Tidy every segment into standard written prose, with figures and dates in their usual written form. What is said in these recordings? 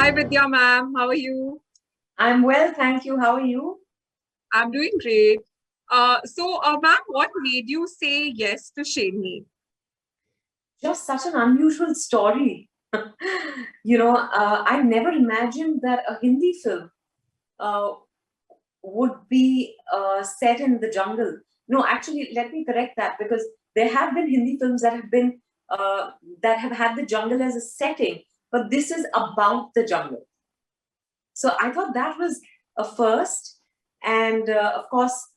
Hi Vidya ma'am, how are you? I'm well, thank you. How are you? I'm doing great. Ma'am, what made you say yes to Sherni? Just such an unusual story. I never imagined that a Hindi film uh, would be set in the jungle. No, actually, let me correct that because there have been Hindi films that have had the jungle as a setting, but this is about the jungle. So I thought that was a first, and of course,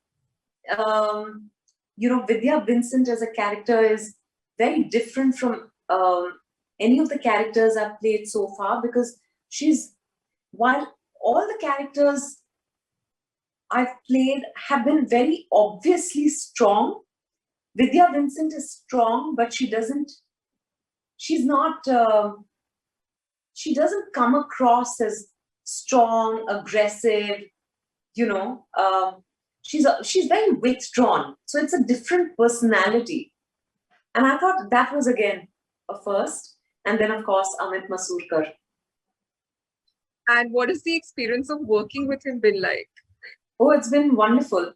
um, Vidya Vincent as a character is very different from any of the characters I've played so far because while all the characters I've played have been very obviously strong, Vidya Vincent is strong, but she's not, she doesn't come across as strong, aggressive, you know. She's very withdrawn. So it's a different personality. And I thought that was again a first. And then, of course, Amit Masurkar. And what is the experience of working with him been like? Oh, it's been wonderful.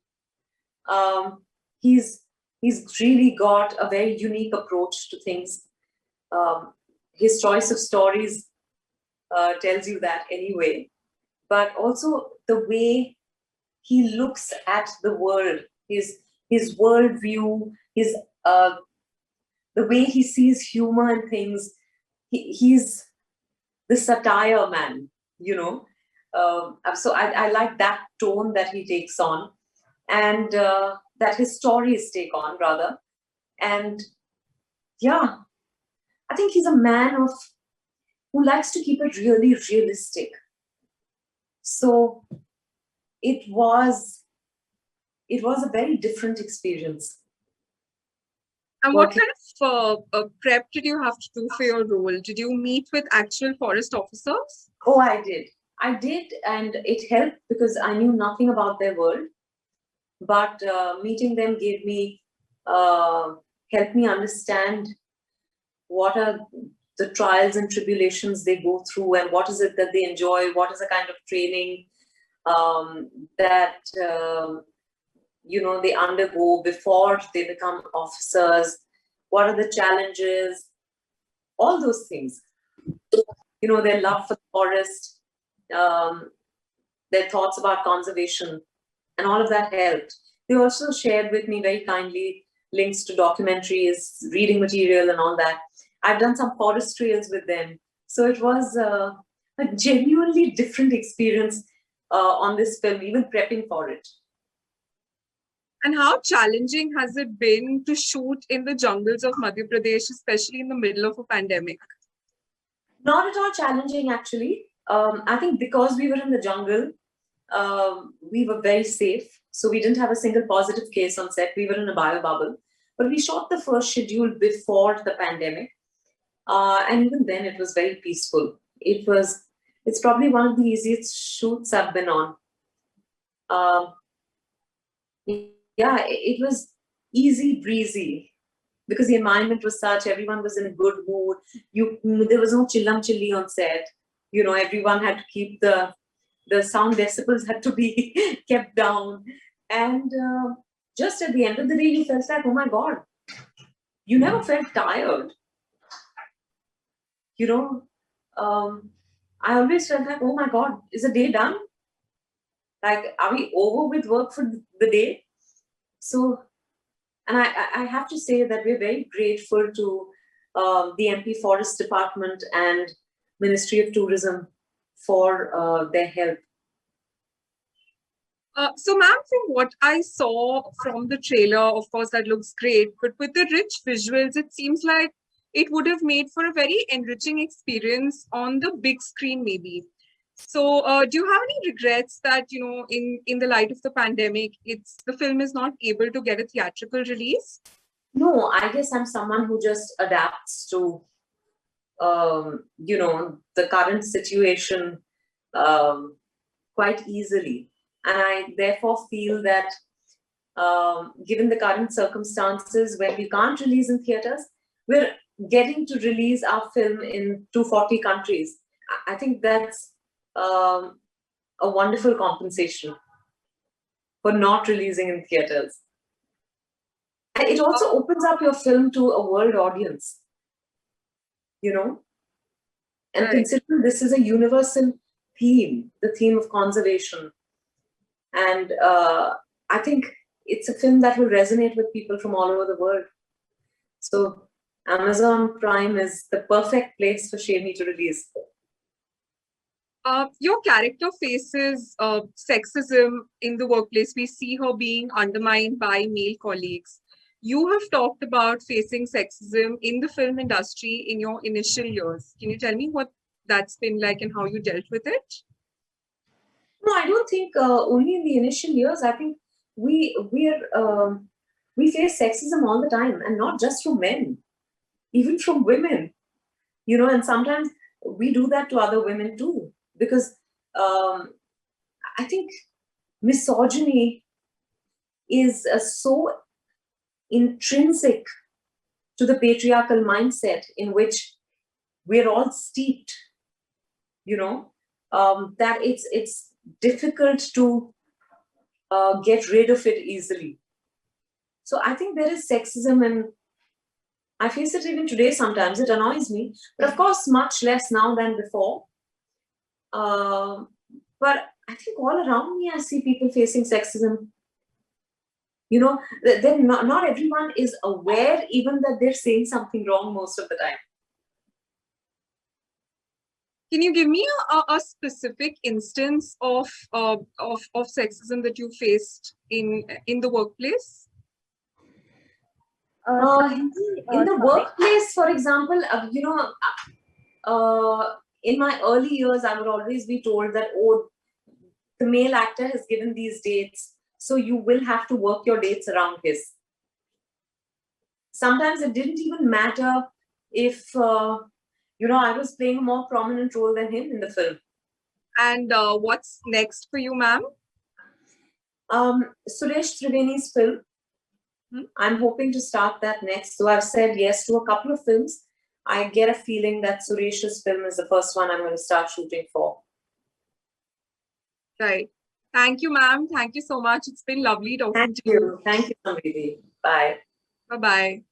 Um, he's he's really got a very unique approach to things. Um, his choice of stories tells you that anyway. But also the way he looks at the world, his worldview, his the way he sees humor and things. He's the satire man, you know. So I like that tone that he takes on, and that his stories take on rather. And yeah, I think he's a man of who likes to keep it really realistic. So it was it was a very different experience And what working. kind of prep did you have to do for your role? Did you meet with actual forest officers? Oh, I did, and it helped because I knew nothing about their world. But meeting them gave me helped me understand what are the trials and tribulations they go through, and what is it that they enjoy, what is the kind of training that they undergo before they become officers, what are the challenges, all those things. Their love for the forest, um, their thoughts about conservation, and all of that helped. They also shared with me very kindly links to documentaries, reading material, and all that. I've done some forest trails with them. So it was a genuinely different experience on this film, even prepping for it. And how challenging has it been to shoot in the jungles of Madhya Pradesh, especially in the middle of a pandemic? Not at all challenging, actually. I think because we were in the jungle, we were very safe. So we didn't have a single positive case on set. We were in a bio bubble. But we shot the first schedule before the pandemic. And even then, it was very peaceful. It's probably one of the easiest shoots I've been on. Um, yeah, it was easy breezy because the environment was such, everyone was in a good mood. There was no chillam chilli on set. Everyone had to keep the sound decibels had to be kept down. And just at the end of the day, you felt like, oh my God, you never felt tired. You know, um, I always felt like, oh my God, is the day done? Like, are we over with work for the day? So, and I have to say that we're very grateful to the MP Forest Department and Ministry of Tourism for their help. Ma'am, from what I saw from the trailer, of course, that looks great, but with the rich visuals, it seems like it would have made for a very enriching experience on the big screen, maybe. So, do you have any regrets that, in the light of the pandemic, the film is not able to get a theatrical release? No, I guess I'm someone who just adapts to, the current situation um, quite easily. And I therefore feel that given the current circumstances when we can't release in theaters, we're getting to release our film in 240 countries. I think that's a wonderful compensation for not releasing in theaters. And it also opens up your film to a world audience, you know. And Right. considering this is a universal theme, the theme of conservation, and I think it's a film that will resonate with people from all over the world. So Amazon Prime is the perfect place for Sherni to release. Your character faces sexism in the workplace. We see her being undermined by male colleagues. You have talked about facing sexism in the film industry in your initial years. Can you tell me what that's been like and how you dealt with it? No, I don't think only in the initial years. I think we face sexism all the time, and not just from men, even from women. You know, and sometimes we do that to other women too, because um, I think misogyny is so intrinsic to the patriarchal mindset in which we're all steeped. You know, that it's difficult to get rid of it easily. So I think there is sexism, and I face it even today sometimes. It annoys me, but of course, much less now than before. Um, but I think all around me, I see people facing sexism. You know, then not everyone is aware even that they're saying something wrong most of the time. Can you give me a specific instance of sexism that you faced in the workplace? In the workplace, for example, in my early years, I would always be told that, oh, the male actor has given these dates, so you will have to work your dates around his. Sometimes it didn't even matter if, I was playing a more prominent role than him in the film. And what's next for you, ma'am? Suresh Triveni's film. I'm hoping to start that next. So I've said yes to a couple of films. I get a feeling that Suresh's film is the first one I'm going to start shooting for. Right. Thank you, ma'am. Thank you so much. It's been lovely talking to you. Thank you, Samriti. Bye. Bye-bye.